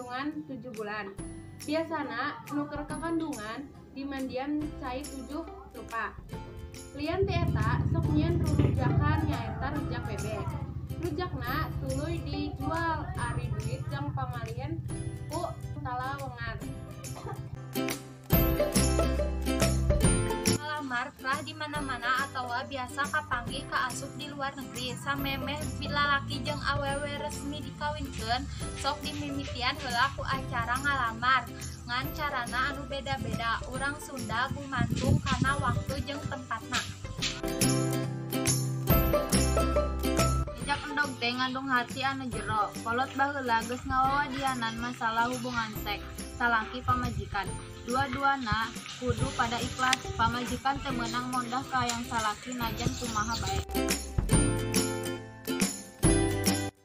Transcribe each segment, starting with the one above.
kandungan 7 bulan. Biasana nuker kandungan di mandian cai 7 rupa. Lian ti eta sok nyieun rujakan nyaeta rujak bebek. Rujakna tuluy dijual ari duit jang pamalieun ku salawengan. Ngelamar pernah di mana-mana atau biasa kapanggih ka asup di luar negeri. Samemeh bila laki jeung awewe resmi dikawinkeun sok dimimitian heula ku acara ngalamar. Ngan carana anu beda-beda. Urang Sunda gumantung kana waktu jeung tempatna. Jejak endog teh ngandung hati anu jero. Kolot baheula geus ngawawadianan masalah hubungan seks salaki pamajikan. Dua-duana kudu pada ikhlas. Pamajikan teu meunang mondah ka yang salaki najan kumaha bae.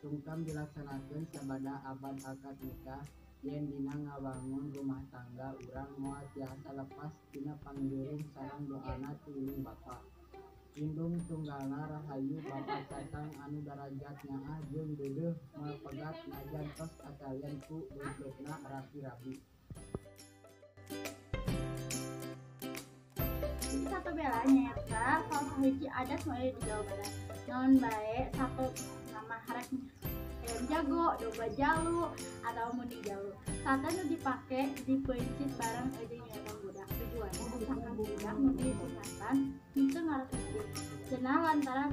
Sungkem dilaksanakeun sabada abad akad nikah yen dina ngabangun rumah tangga urang moal tiasa lepas tina pangiring sareng doana tuluy bapa. Indung tunggalna rahayu bapa cacang anu darajat nyaah jeung deudeuh moal pegat najan tos kacalian ku beuketna rapi-rapi. Satu bela nyata salah sahiji adat mulai di Jawa Barat. Non bae satu nama haraknya ayam jago, domba jalu, atau mudi jalu. Satu nu dipake dipencit bareng aja nyata budak. Tujuannya disangka budak mudi sunatan itu ngaras mudi. Cenah lantaran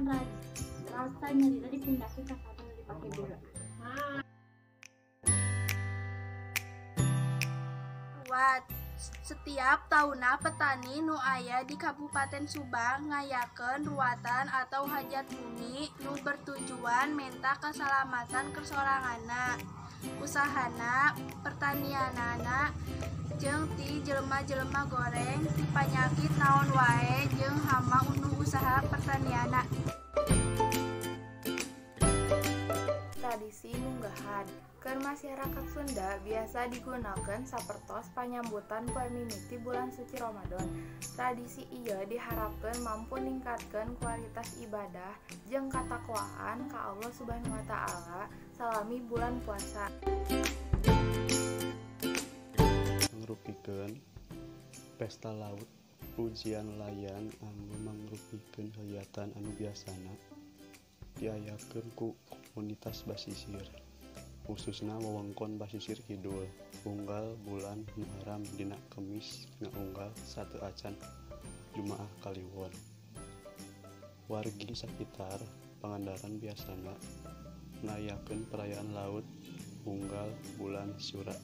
rasa nyerita dipindahkan ke satu nu dipake budak. Setiap tahunna petani nu aya di Kabupaten Subang ngayakeun ruwatan atau hajat bumi nu bertujuan menta keselamatan kesoranganna, usahana, pertanianana, jeung ti jelema-jelema goreng ti panyakit naon wae jeung hama unu usaha pertanianna. Tradisi munggahan keur masyarakat Sunda biasa digunakan sapertos panyambutan poe mimiti bulan suci Ramadan. Tradisi ieu diharapkeun mampu ningkatkeun kualitas ibadah jeung katakwaan ka Allah Subhanahu wa taala salami bulan puasa. Mangrupikeun pesta laut ujian layan anu mangrupikeun kegiatan anu biasana diayakeun ku komunitas basisir, khususna wewengkon basisir kidul. Unggal bulan Muharram dina Kemis ngaunggal 1 acan Jumaah Kaliwon. Wargi sakitar Pangandaran biasana ngayakeun perayaan laut unggal bulan Syura.